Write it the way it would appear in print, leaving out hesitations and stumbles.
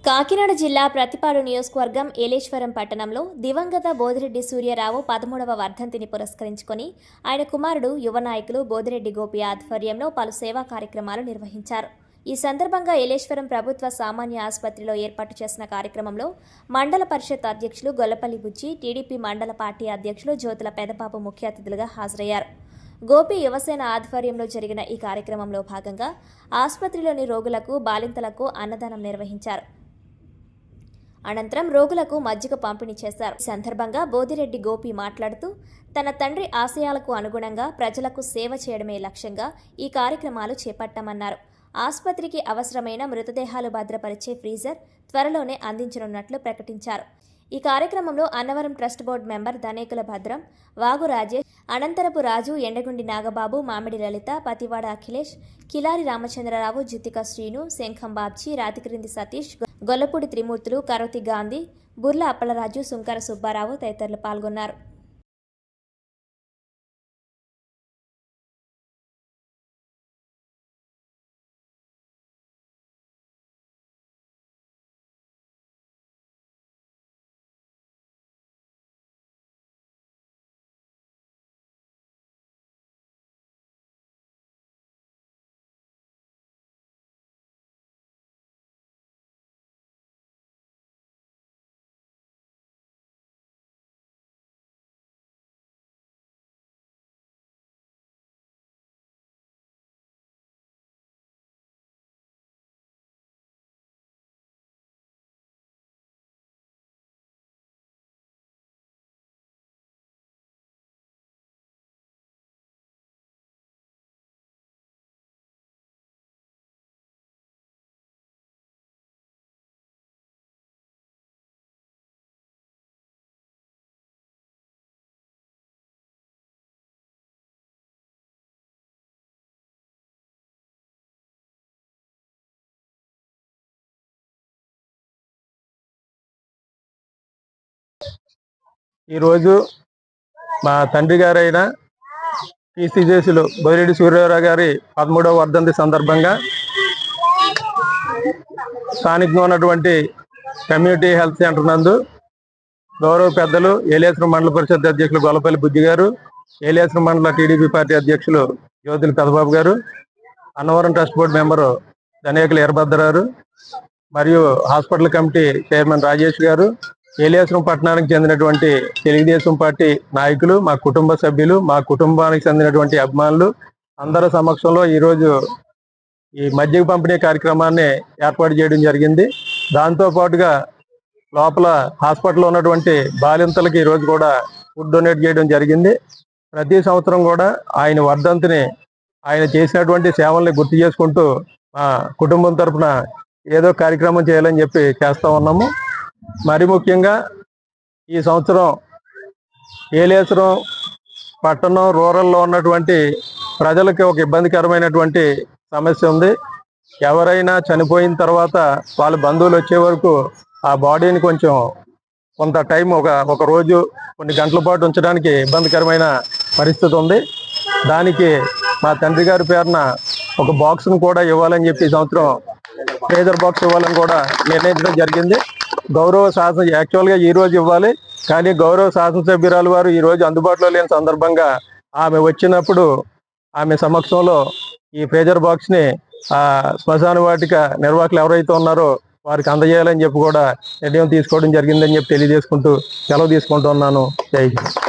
కాకినాడ జిల్లా ప్రతిపాడు నియోజకవర్గం ఏలేశ్వరం పట్టణంలో దివంగత బోదిరెడ్డి సూర్యారావు 13వ వర్ధంతిని పురస్కరించుకొని ఆయన కుమారుడు యువ నాయకులు బోదిరెడ్డి గోపి ఆధ్వర్యంలో పలు సేవా కార్యక్రమాలు నిర్వహించారు. ఈ సందర్భంగా ఏలేశ్వరం ప్రభుత్వ సామాన్య ఆసుపత్రిలో ఏర్పాటు చేసిన కార్యక్రమంలో మండల పరిషత్ అధ్యక్షులు గొల్లపల్లి బుజ్జి, టీడీపీ మండల పార్టీ అధ్యక్షులు జ్యోతుల పెదబాబు ముఖ్య అతిథులుగా హాజరయ్యారు. గోపి యువసేన ఆధ్వర్యంలో జరిగిన ఈ కార్యక్రమంలో భాగంగా ఆసుపత్రిలోని రోగులకు, బాలింతలకు అన్నదానం నిర్వహించారు. అనంతరం రోగులకు మజ్జిగ పంపిణీ చేశారు. ఈ సందర్భంగా బోదిరెడ్డి గోపి మాట్లాడుతూ తన తండ్రి ఆశయాలకు అనుగుణంగా ప్రజలకు సేవ చేయడమే లక్ష్యంగా ఈ కార్యక్రమాలు చేపట్టామన్నారు. ఆసుపత్రికి అవసరమైన మృతదేహాలు భద్రపరిచే ఫ్రీజర్ త్వరలోనే అందించనున్నట్లు ప్రకటించారు. ఈ కార్యక్రమంలో Annavaram trust board member Dhanekula భద్రం, వాగు రాజేష్, అనంతరపు రాజు, ఎండగుండి నాగబాబు, మామిడి లలిత, పతివాడ అఖిలేష్, కిలారి రామచంద్రరావు, జిత్తిక శ్రీను, శంఖం బాబ్జీ, రాతిక్రింది సతీష్, గొల్లపూడి త్రిమూర్తులు, కరోతి గాంధీ, బుర్ల అప్పలరాజు, సుంకర సుబ్బారావు తదితరులు పాల్గొన్నారు. ఈరోజు మా తండ్రి గారైన కీర్తిశేషులు బోదిరెడ్డి సూర్యారావు గారి 13వ వర్ధంతి సందర్భంగా స్థానికంగా ఉన్నటువంటి కమ్యూనిటీ హెల్త్ సెంటర్ నందు గౌరవ పెద్దలు ఏలేశ్వరం మండల పరిషత్ అధ్యక్షులు గొల్లపల్లి బుజ్జి గారు, ఏలేశ్వరం మండల టీడీపీ పార్టీ అధ్యక్షులు Jyothula Pedababu garu, Annavaram trust board member Dhanekula Veerabhadrarao మరియు హాస్పిటల్ కమిటీ చైర్మన్ రాజేష్ గారు, ఏలేశ్వరం పట్టణానికి చెందినటువంటి తెలుగుదేశం పార్టీ నాయకులు, మా కుటుంబ సభ్యులు, మా కుటుంబానికి చెందినటువంటి అభిమానులు అందరి సమక్షంలో ఈరోజు ఈ మజ్జిగ పంపిణీ కార్యక్రమాన్ని ఏర్పాటు చేయడం జరిగింది. దాంతో పాటుగా లోపల హాస్పిటల్లో ఉన్నటువంటి బాలింతలకి ఈరోజు కూడా ఫుడ్ డొనేట్ చేయడం జరిగింది. ప్రతి సంవత్సరం కూడా ఆయన వర్ధంతిని, ఆయన చేసినటువంటి సేవల్ని గుర్తు చేసుకుంటూ మా కుటుంబం తరఫున ఏదో కార్యక్రమం చేయాలని చెప్పి చేస్తూ ఉన్నాము. మరి ముఖ్యంగా ఈ సంవత్సరం ఏలేశ్వరం పట్టణం రూరల్లో ఉన్నటువంటి ప్రజలకి ఒక ఇబ్బందికరమైనటువంటి సమస్య ఉంది. ఎవరైనా చనిపోయిన తర్వాత వాళ్ళ బంధువులు వచ్చే వరకు ఆ బాడీని కొంత టైం ఒక రోజు కొన్ని గంటల పాటు ఉంచడానికి ఇబ్బందికరమైన పరిస్థితి ఉంది. దానికి మా తండ్రి గారి పేరున ఒక బాక్స్ను కూడా ఇవ్వాలని చెప్పి ఈ సంవత్సరం ఫ్రీజర్ బాక్స్ ఇవ్వాలని కూడా నిర్ణయించడం జరిగింది. యాక్చువల్గా ఈ రోజు ఇవ్వాలి, కానీ గౌరవ శాసనసభ్యురాలు వారు ఈ రోజు అందుబాటులో లేని సందర్భంగా ఆమె వచ్చినప్పుడు ఆమె సమక్షంలో ఈ ఫ్రీజర్ బాక్స్ని శ్మశాన వాటిక నిర్వాహకులు ఎవరైతే ఉన్నారో వారికి అందజేయాలని చెప్పి కూడా నిర్ణయం తీసుకోవడం జరిగిందని చెప్పి తెలియజేసుకుంటూ సెలవు తీసుకుంటూ ఉన్నాను. జై హింద్.